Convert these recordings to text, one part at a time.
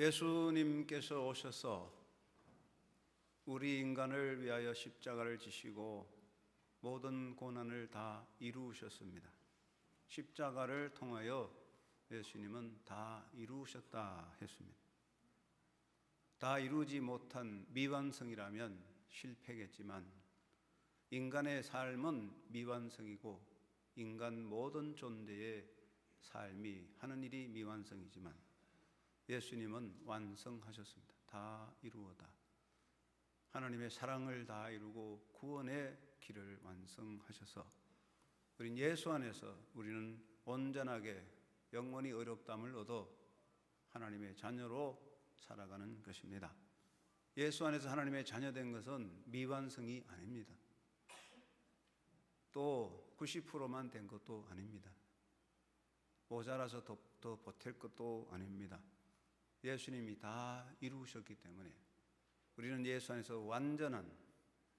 예수님께서 오셔서 우리 인간을 위하여 십자가를 지시고 모든 고난을 다 이루셨습니다. 십자가를 통하여 예수님은 다 이루셨다 했습니다. 다 이루지 못한 미완성이라면 실패겠지만 인간의 삶은 미완성이고 인간 모든 존재의 삶이 하는 일이 미완성이지만 예수님은 완성하셨습니다. 다 이루어다. 하나님의 사랑을 다 이루고 구원의 길을 완성하셔서 우린 예수 안에서 우리는 온전하게 영원히 의롭다함을 얻어 하나님의 자녀로 살아가는 것입니다. 예수 안에서 하나님의 자녀된 것은 미완성이 아닙니다. 또 90%만 된 것도 아닙니다. 모자라서 더 보탤 것도 아닙니다. 예수님이 다 이루셨기 때문에 우리는 예수 안에서 완전한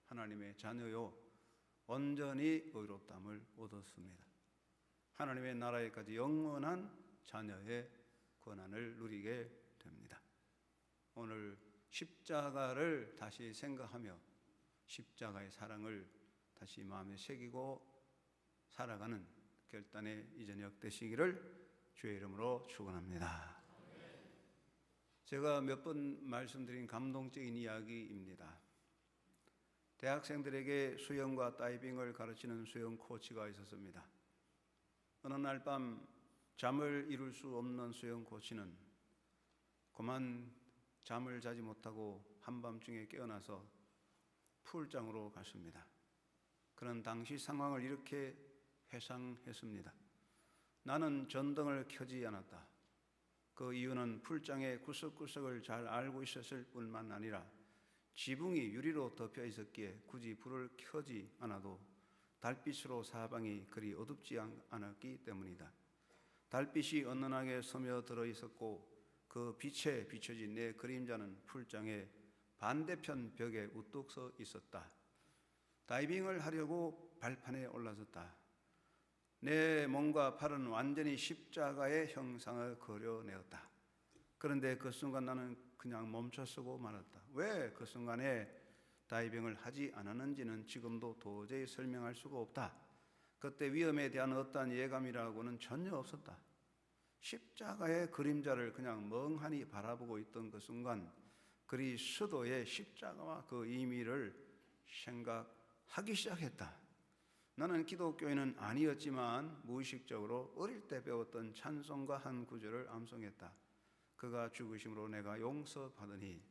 하나님의 자녀요 온전히 의롭다함을 얻었습니다. 하나님의 나라에까지 영원한 자녀의 권한을 누리게 됩니다. 오늘 십자가를 다시 생각하며 십자가의 사랑을 다시 마음에 새기고 살아가는 결단의 이 저녁 되시기를 주의 이름으로 축원합니다. 제가 몇 번 말씀드린 감동적인 이야기입니다. 대학생들에게 수영과 다이빙을 가르치는 수영 코치가 있었습니다. 어느 날 밤 잠을 이룰 수 없는 수영 코치는 그만 잠을 자지 못하고 한밤중에 깨어나서 풀장으로 갔습니다. 그는 당시 상황을 이렇게 회상했습니다. 나는 전등을 켜지 않았다. 그 이유는 풀장의 구석구석을 잘 알고 있었을 뿐만 아니라 지붕이 유리로 덮여 있었기에 굳이 불을 켜지 않아도 달빛으로 사방이 그리 어둡지 않았기 때문이다. 달빛이 은은하게 스며들어 있었고 그 빛에 비춰진 내 그림자는 풀장의 반대편 벽에 우뚝 서 있었다. 다이빙을 하려고 발판에 올라섰다. 내 몸과 팔은 완전히 십자가의 형상을 그려내었다. 그런데 그 순간 나는 그냥 멈춰서고 말았다. 왜 그 순간에 다이빙을 하지 않았는지는 지금도 도저히 설명할 수가 없다. 그때 위험에 대한 어떠한 예감이라고는 전혀 없었다. 십자가의 그림자를 그냥 멍하니 바라보고 있던 그 순간 그리스도의 십자가와 그 의미를 생각하기 시작했다. 나는 기독교인은 아니었지만 무의식적으로 어릴 때 배웠던 찬송가 한 구절을 암송했다. 그가 죽으심으로 내가 용서받으니.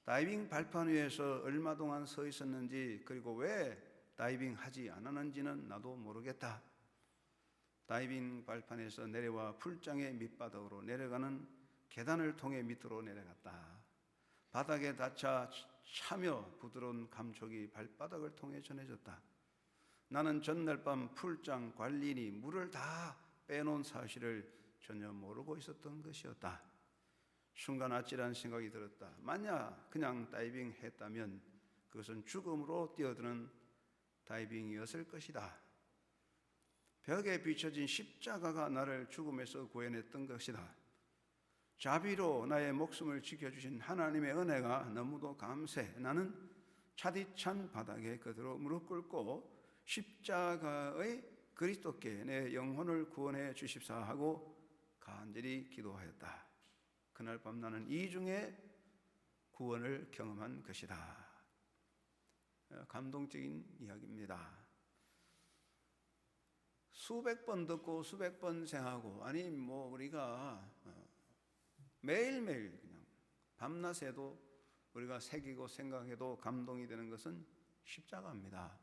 다이빙 발판 위에서 얼마 동안 서 있었는지 그리고 왜 다이빙 하지 않았는지는 나도 모르겠다. 다이빙 발판에서 내려와 풀장의 밑바닥으로 내려가는 계단을 통해 밑으로 내려갔다. 바닥에 닿자 차며 부드러운 감촉이 발바닥을 통해 전해졌다. 나는 전날 밤 풀장 관리인이 물을 다 빼놓은 사실을 전혀 모르고 있었던 것이었다. 순간 아찔한 생각이 들었다. 만약 그냥 다이빙 했다면 그것은 죽음으로 뛰어드는 다이빙이었을 것이다. 벽에 비춰진 십자가가 나를 죽음에서 구해냈던 것이다. 자비로 나의 목숨을 지켜주신 하나님의 은혜가 너무도 감사해. 나는 차디찬 바닥에 그대로 무릎 꿇고 십자가의 그리스도께 내 영혼을 구원해 주십사 하고 간절히 기도하였다. 그날 밤 나는 이중의 구원을 경험한 것이다. 감동적인 이야기입니다. 수백 번 듣고 수백 번 생각하고 아니 우리가 매일매일 그냥 밤낮에도 우리가 새기고 생각해도 감동이 되는 것은 십자가입니다.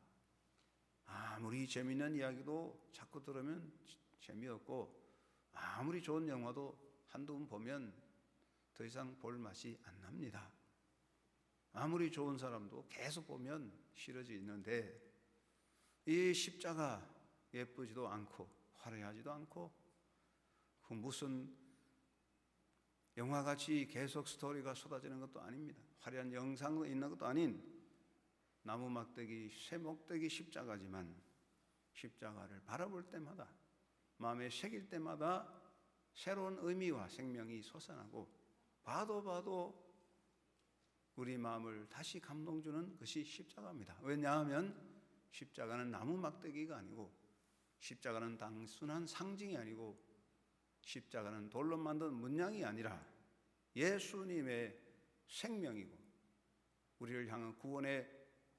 아무리 재미있는 이야기도 자꾸 들으면 재미없고 아무리 좋은 영화도 한두 번 보면 더 이상 볼 맛이 안 납니다. 아무리 좋은 사람도 계속 보면 싫어지는데 이 십자가 예쁘지도 않고 화려하지도 않고 그 무슨 영화같이 계속 스토리가 쏟아지는 것도 아닙니다. 화려한 영상도 있는 것도 아닌 나무 막대기, 쇠 목대기 십자가지만 십자가를 바라볼 때마다 마음에 새길 때마다 새로운 의미와 생명이 솟아나고 봐도 우리 마음을 다시 감동 주는 것이 십자가입니다. 왜냐하면 십자가는 나무 막대기가 아니고, 십자가는 단순한 상징이 아니고, 십자가는 돌로 만든 문양이 아니라 예수님의 생명이고 우리를 향한 구원의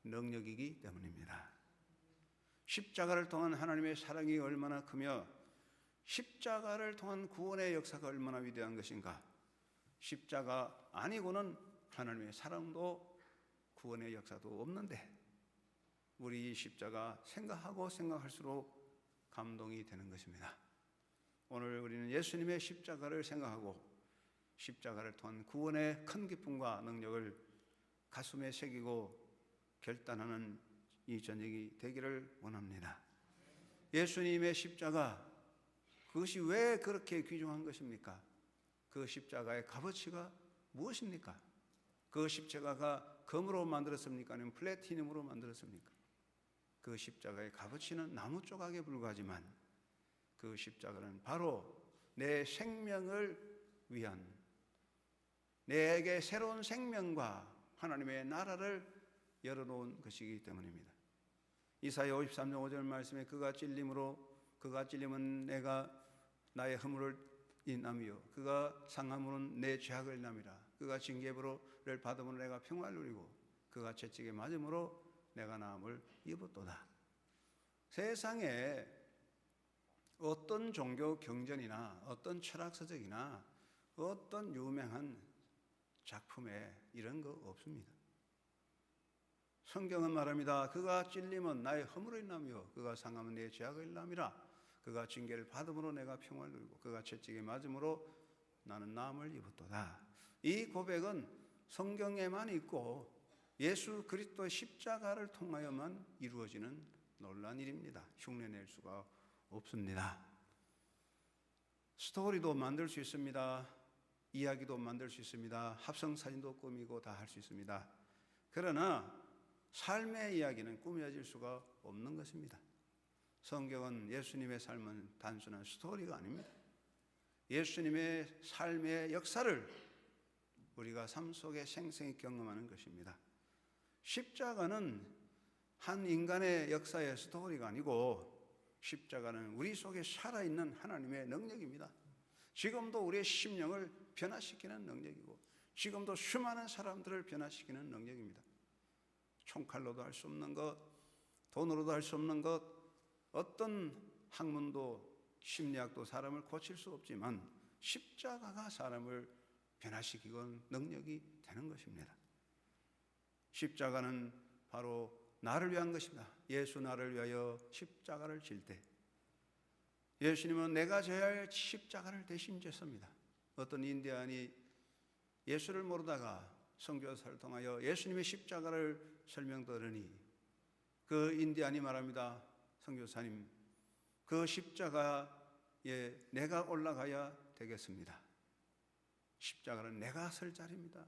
능력이기 때문입니다. 십자가를 통한 하나님의 사랑이 얼마나 크며 십자가를 통한 구원의 역사가 얼마나 위대한 것인가. 십자가 아니고는 하나님의 사랑도 구원의 역사도 없는데 우리 십자가 생각하고 생각할수록 감동이 되는 것입니다. 오늘 우리는 예수님의 십자가를 생각하고 십자가를 통한 구원의 큰 기쁨과 능력을 가슴에 새기고 결단하는 이 저녁이 되기를 원합니다. 예수님의 십자가, 그것이 왜 그렇게 귀중한 것입니까? 그 십자가의 값어치가 무엇입니까? 그 십자가가 금으로 만들었습니까? 아니면 플래티넘으로 만들었습니까? 그 십자가의 값어치는 나무 조각에 불과하지만 그 십자가는 바로 내 생명을 위한, 내게 새로운 생명과 하나님의 나라를 열어놓은 것이기 때문입니다. 이사야 53장 5절 말씀에 그가 찔림은 내가 나의 허물을 인함이요 그가 상함으로는 내 죄악을 인함이라. 그가 징계를 받음으로 내가 평화를 누리고 그가 채찍에 맞음으로 내가 나음을 입었도다. 세상에 어떤 종교 경전이나 어떤 철학 서적이나 어떤 유명한 작품에 이런 거 없습니다. 성경은 말합니다. 그가 찔림은 나의 허물을 인하며 그가 상함은 내 죄악을 인함이라. 그가 징계를 받음으로 내가 평화를 누리고 그가 채찍에 맞음으로 나는 나음을 입었도다. 이 고백은 성경에만 있고 예수 그리스도의 십자가를 통하여만 이루어지는 놀라운 일입니다. 흉내낼 수가 없습니다. 스토리도 만들 수 있습니다. 이야기도 만들 수 있습니다. 합성사진도 꾸미고 다 할 수 있습니다. 그러나 삶의 이야기는 꾸며질 수가 없는 것입니다. 성경은 예수님의 삶은 단순한 스토리가 아닙니다. 예수님의 삶의 역사를 우리가 삶 속에 생생히 경험하는 것입니다. 십자가는 한 인간의 역사의 스토리가 아니고 십자가는 우리 속에 살아있는 하나님의 능력입니다. 지금도 우리의 심령을 변화시키는 능력이고 지금도 수많은 사람들을 변화시키는 능력입니다. 총칼로도 할 수 없는 것, 돈으로도 할 수 없는 것, 어떤 학문도 심리학도 사람을 고칠 수 없지만 십자가가 사람을 변화시키고 능력이 되는 것입니다. 십자가는 바로 나를 위한 것입니다. 예수 나를 위하여 십자가를 질 때 예수님은 내가 져야 할 십자가를 대신 졌습니다. 어떤 인디안이 예수를 모르다가 선교사를 통하여 예수님의 십자가를 설명드리니 그 인디안이 말합니다. 선교사님, 그 십자가에 내가 올라가야 되겠습니다. 십자가는 내가 설 자리입니다.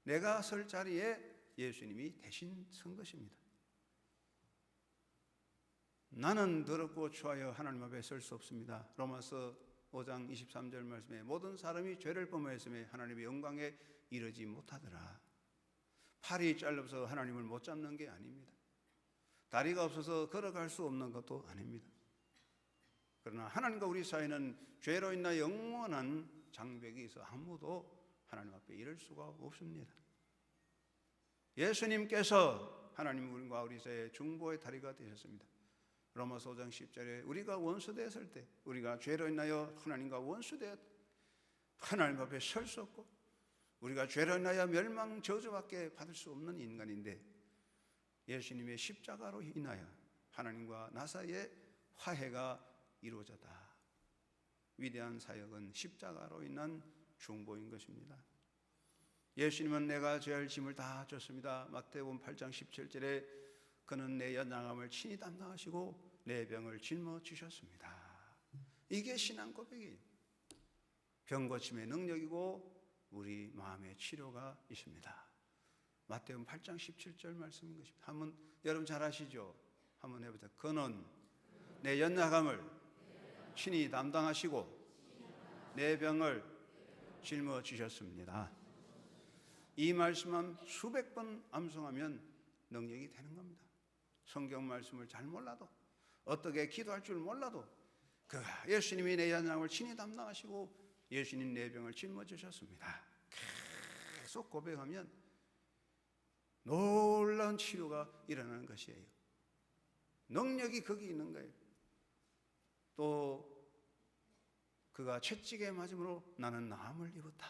내가 설 자리에 예수님이 대신 선 것입니다. 나는 더럽고 추하여 하나님 앞에 설 수 없습니다. 로마서 5장 23절 말씀에 모든 사람이 죄를 범하였으며 하나님의 영광에 이르지 못하더라. 팔이 짧아서 하나님을 못 잡는 게 아닙니다. 다리가 없어서 걸어갈 수 없는 것도 아닙니다. 그러나 하나님과 우리 사이는 죄로 인하여 영원한 장벽이 있어 아무도 하나님 앞에 이를 수가 없습니다. 예수님께서 하나님과 우리 사이의 중보의 다리가 되셨습니다. 로마서 5장 10절에 우리가 원수되었을 때, 우리가 죄로 인하여 하나님과 원수되었 하나님 앞에 설 수 없고 우리가 죄로 인하여 멸망 저주밖에 받을 수 없는 인간인데 예수님의 십자가로 인하여 하나님과 나 사이에 화해가 이루어졌다. 위대한 사역은 십자가로 인한 중보인 것입니다. 예수님은 내가 죄할 짐을 다 졌습니다. 마태복음 8장 17절에 그는 내 연약함을 친히 담당하시고 내 병을 짊어지셨습니다. 이게 신앙 고백이에요. 병 고침의 능력이고 우리 마음의 치료가 있습니다. 마태복음 8장 17절 말씀인 것입니다. 한번 여러분 잘 아시죠? 한번 해보자. 그는 내 연약함을 친히 담당하시고 내 병을 짊어지셨습니다. 이 말씀만 수백 번 암송하면 능력이 되는 겁니다. 성경 말씀을 잘 몰라도, 어떻게 기도할 줄 몰라도 예수님이 내 연약함을 친히 담당하시고 예수님 내 병을 짊어지셨습니다. 계속 고백하면 놀라운 치료가 일어나는 것이에요. 능력이 거기 있는 거예요. 또 그가 채찍에 맞음으로 나는 나음을 입었다.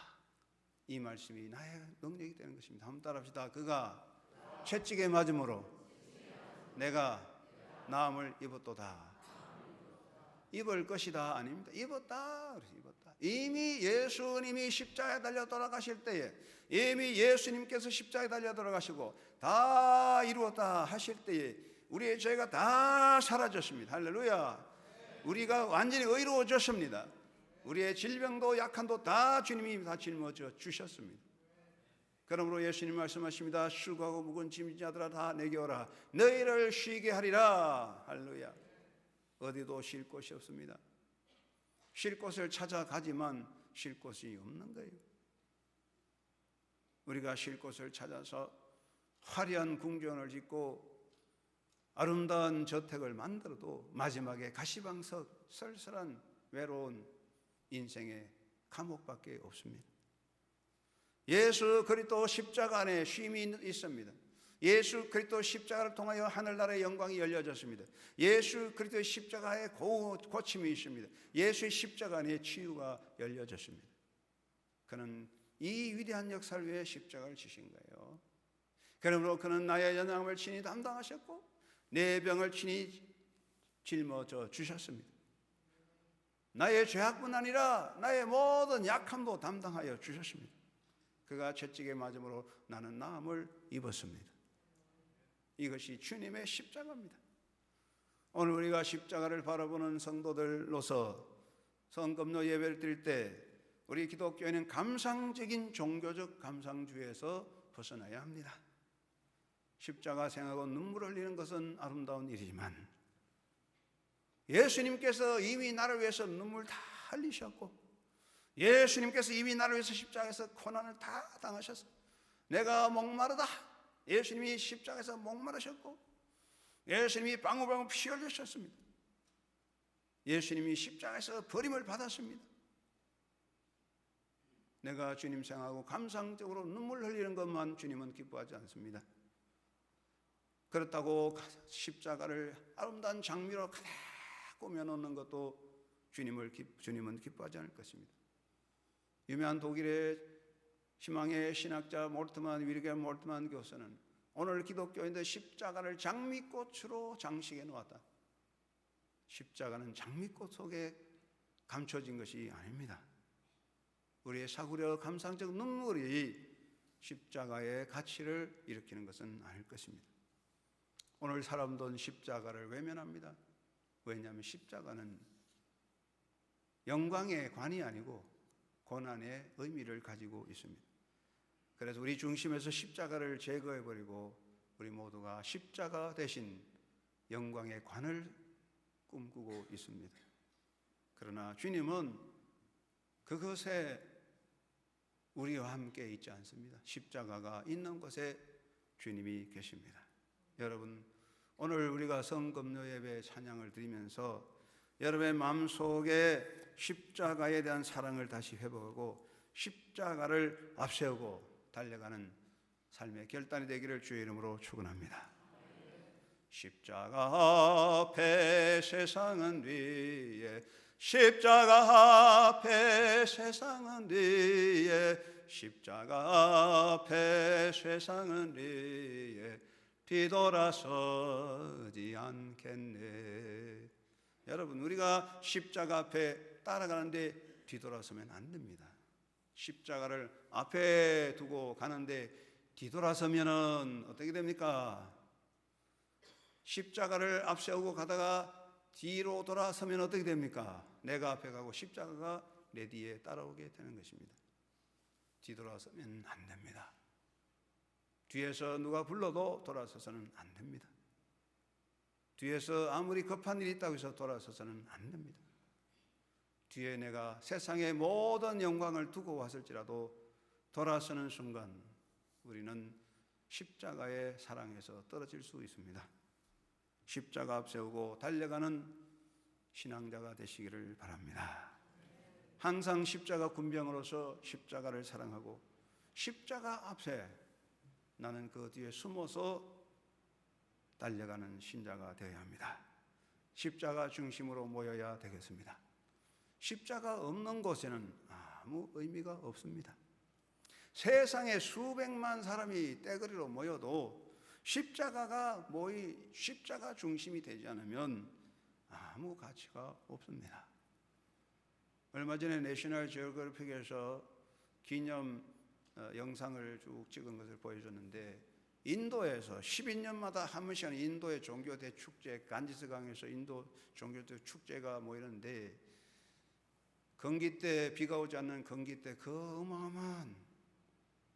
이 말씀이 나의 능력이 되는 것입니다. 한번 따라합시다. 그가 채찍에 맞음으로 내가 나음을 입었도다. 입을 것이다 아닙니다. 입었다. 입었다. 이미 예수님이 십자가에 달려 돌아가실 때에, 이미 예수님께서 십자가에 달려 돌아가시고 다 이루었다 하실 때에 우리의 죄가 다 사라졌습니다. 할렐루야. 우리가 완전히 의로워졌습니다. 우리의 질병도 약함도 다 주님이 다 짊어져 주셨습니다. 그러므로 예수님 말씀하십니다. 수고하고 무거운 짐진 자들아 다 내게 오라. 너희를 쉬게 하리라. 할렐루야. 어디도 쉴 곳이 없습니다. 쉴 곳을 찾아가지만 쉴 곳이 없는 거예요. 우리가 쉴 곳을 찾아서 화려한 궁전을 짓고 아름다운 저택을 만들어도 마지막에 가시방석, 쓸쓸한 외로운 인생의 감옥밖에 없습니다. 예수 그리스도 십자가 안에 쉼이 있습니다. 예수 그리스도 십자가를 통하여 하늘나라의 영광이 열려졌습니다. 예수 그리스도의 십자가에 고침이 있습니다. 예수의 십자가 안에 치유가 열려졌습니다. 그는 이 위대한 역사를 위해 십자가를 지신 거예요. 그러므로 그는 나의 연약함을 친히 담당하셨고 내 병을 친히 짊어져 주셨습니다. 나의 죄악뿐 아니라 나의 모든 약함도 담당하여 주셨습니다. 그가 채찍에 맞음으로 나는 나음을 입었습니다. 이것이 주님의 십자가입니다. 오늘 우리가 십자가를 바라보는 성도들로서 성금요 예배를 드릴 때 우리 기독교인은 감상적인 종교적 감상주의에서 벗어나야 합니다. 십자가 생하고 눈물 흘리는 것은 아름다운 일이지만 예수님께서 이미 나를 위해서 눈물 다 흘리셨고 예수님께서 이미 나를 위해서 십자가에서 고난을 다 당하셨어. 내가 목마르다. 예수님이 십자가에서 목마르셨고 예수님이 방울방울 피 흘리셨습니다. 예수님이 십자가에서 버림을 받았습니다. 내가 주님 생각하고 감상적으로 눈물 흘리는 것만 주님은 기뻐하지 않습니다. 그렇다고 십자가를 아름다운 장미로 가득 꾸며놓는 것도 주님은 기뻐하지 않을 것입니다. 유명한 독일의 희망의 신학자 윌helm 몰트만 교수는 오늘 기독교인들 십자가를 장미꽃으로 장식해 놓았다. 십자가는 장미꽃 속에 감춰진 것이 아닙니다. 우리의 사구려 감상적 눈물이 십자가의 가치를 일으키는 것은 아닐 것입니다. 오늘 사람들은 십자가를 외면합니다. 왜냐하면 십자가는 영광의 관이 아니고 고난의 의미를 가지고 있습니다. 그래서 우리 중심에서 십자가를 제거해버리고 우리 모두가 십자가 대신 영광의 관을 꿈꾸고 있습니다. 그러나 주님은 그것에 우리와 함께 있지 않습니다. 십자가가 있는 곳에 주님이 계십니다. 여러분, 오늘 우리가 성금요 예배 찬양을 드리면서 여러분의 마음속에 십자가에 대한 사랑을 다시 회복하고 십자가를 앞세우고 달려가는 삶의 결단이 되기를 주의 이름으로 축원합니다. 십자가 앞에 세상은 뒤에 십자가 앞에 세상은 뒤에 십자가 앞에 세상은 뒤에 뒤돌아서지 않겠네. 여러분, 우리가 십자가 앞에 따라가는데 뒤돌아서면 안 됩니다. 십자가를 앞에 두고 가는데 뒤돌아서면은 어떻게 됩니까? 십자가를 앞세우고 가다가 뒤로 돌아서면 어떻게 됩니까? 내가 앞에 가고 십자가가 내 뒤에 따라오게 되는 것입니다. 뒤돌아서면 안 됩니다. 뒤에서 누가 불러도 돌아서서는 안 됩니다. 뒤에서 아무리 급한 일이 있다고 해서 돌아서서는 안 됩니다. 뒤에 내가 세상의 모든 영광을 두고 왔을지라도 돌아서는 순간 우리는 십자가의 사랑에서 떨어질 수 있습니다. 십자가 앞세우고 달려가는 신앙자가 되시기를 바랍니다. 항상 십자가 군병으로서 십자가를 사랑하고 십자가 앞에 나는 그 뒤에 숨어서 달려가는 신자가 되어야 합니다. 십자가 중심으로 모여야 되겠습니다. 십자가 없는 곳에는 아무 의미가 없습니다. 세상에 수백만 사람이 떼거리로 모여도 십자가 중심이 되지 않으면 아무 가치가 없습니다. 얼마 전에 내셔널 지오그래픽에서 기념 영상을 쭉 찍은 것을 보여줬는데, 인도에서 12년마다 한 번씩 하는 인도의 종교대 축제, 간지스강에서 인도 종교대 축제가 모이는데, 건기 때, 비가 오지 않는 건기 때 그 어마어마한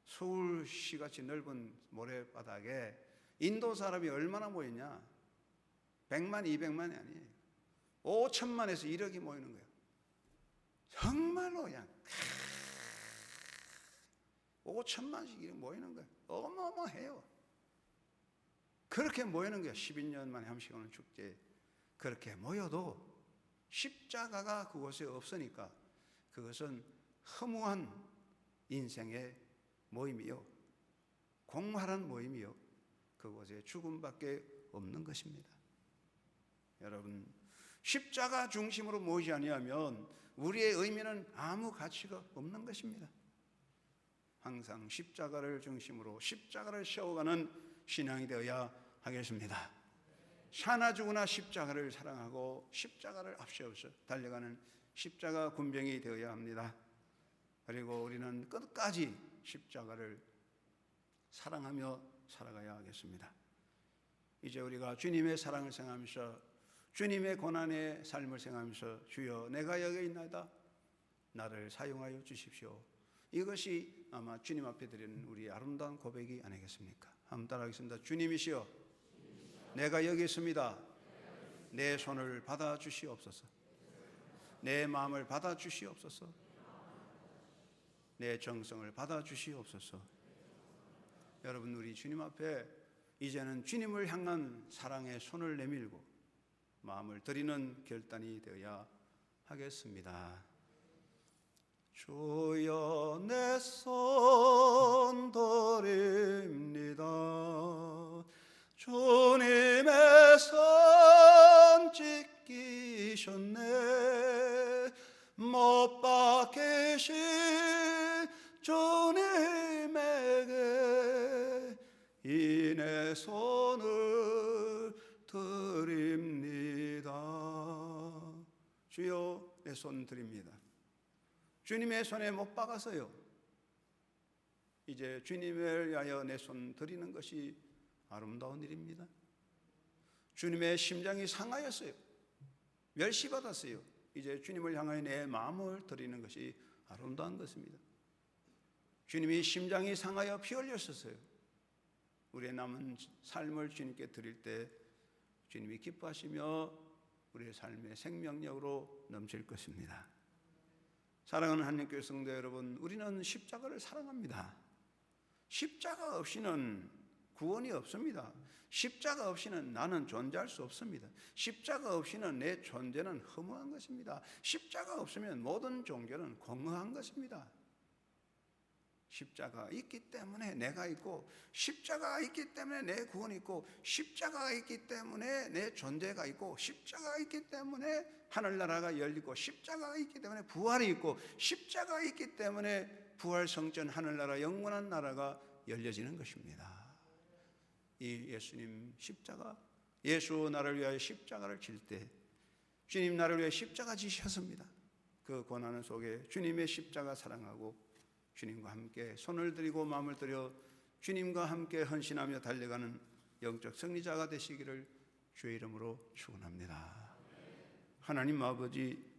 서울시같이 넓은 모래바닥에 인도 사람이 얼마나 모였냐? 100만, 200만이 아니에요. 5천만에서 1억이 모이는 거예요. 정말로 그냥 5천만씩 모이는 거예요. 어마어마해요. 그렇게 모이는 거예요. 12년 만에 한 번씩 오는 축제. 그렇게 모여도 십자가가 그곳에 없으니까 그것은 허무한 인생의 모임이요, 공활한 모임이요, 그곳에 죽음밖에 없는 것입니다. 여러분, 십자가 중심으로 모이지 아니하면 우리의 의미는 아무 가치가 없는 것입니다. 항상 십자가를 중심으로 십자가를 세워가는 신앙이 되어야 하겠습니다. 사나 죽으나 십자가를 사랑하고 십자가를 앞세워서 달려가는 십자가 군병이 되어야 합니다. 그리고 우리는 끝까지 십자가를 사랑하며 살아가야 하겠습니다. 이제 우리가 주님의 사랑을 생각하면서 주님의 고난의 삶을 생각하면서 주여 내가 여기 있나이다, 나를 사용하여 주십시오. 이것이 아마 주님 앞에 드리는 우리의 아름다운 고백이 아니겠습니까? 한번 따라하겠습니다. 주님이시여, 내가 여기 있습니다. 내 손을 받아 주시옵소서. 내 마음을 받아 주시옵소서. 내 정성을 받아 주시옵소서. 여러분, 우리 주님 앞에 이제는 주님을 향한 사랑의 손을 내밀고 마음을 드리는 결단이 되어야 하겠습니다. 주여 내 손 드립니다. 주님의 손 찢기셨네. 못 박히신 주님에게 이 내 손을 드립니다. 주여 내 손 드립니다. 주님의 손에 못 박아서요, 이제 주님을 위하여 내 손 드리는 것이 아름다운 일입니다. 주님의 심장이 상하였어요. 멸시받았어요. 이제 주님을 향하여 내 마음을 드리는 것이 아름다운 것입니다. 주님이 심장이 상하여 피 흘렸었어요. 우리의 남은 삶을 주님께 드릴 때 주님이 기뻐하시며 우리의 삶의 생명력으로 넘칠 것입니다. 사랑하는 하나님교회 성도 여러분, 우리는 십자가를 사랑합니다. 십자가 없이는 구원이 없습니다. 십자가 없이는 나는 존재할 수 없습니다. 십자가 없이는 내 존재는 허무한 것입니다. 십자가 없으면 모든 종교는 공허한 것입니다. 십자가가 있기 때문에 내가 있고, 십자가가 있기 때문에 내 구원이 있고, 십자가가 있기 때문에 내 존재가 있고, 십자가가 있기 때문에 하늘나라가 열리고, 십자가가 있기 때문에 부활이 있고, 십자가가 있기 때문에 부활 성전 하늘나라 영원한 나라가 열려지는 것입니다. 이 예수님 십자가, 예수 나를 위하여 십자가를 질 때 주님 나를 위하여 십자가 지셨습니다. 그 고난의 속에 주님의 십자가 사랑하고 주님과 함께 손을 들이고 마음을 들여 주님과 함께 헌신하며 달려가는 영적 승리자가 되시기를 주의 이름으로 축원합니다. 하나님 아버지,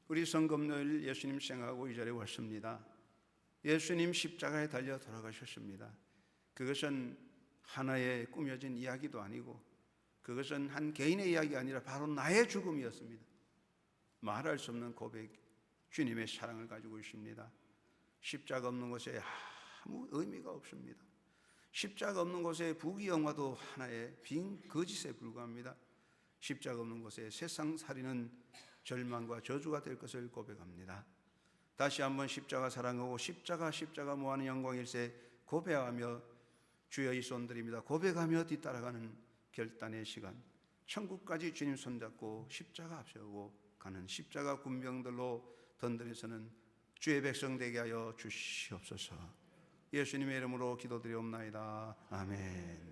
우리 성금요일 예수님 생각하고 이 자리에 왔습니다. 예수님 십자가에 달려 돌아가셨습니다. 그것은 하나의 꾸며진 이야기도 아니고, 그것은 한 개인의 이야기가 아니라 바로 나의 죽음이었습니다. 말할 수 없는 고백, 주님의 사랑을 가지고 있습니다. 십자가 없는 곳에 아무 의미가 없습니다. 십자가 없는 곳에 부귀영화도 하나의 빈 거짓에 불과합니다. 십자가 없는 곳에 세상살이는 절망과 저주가 될 것을 고백합니다. 다시 한번 십자가 사랑하고 십자가 뭐하는 영광일세 고백하며 주여 이 손드립니다. 고백하며 뒤따라가는 결단의 시간, 천국까지 주님 손잡고 십자가 앞세우고 가는 십자가 군병들로 던들어서는 주의 백성 되게 하여 주시옵소서. 예수님의 이름으로 기도드리옵나이다. 아멘.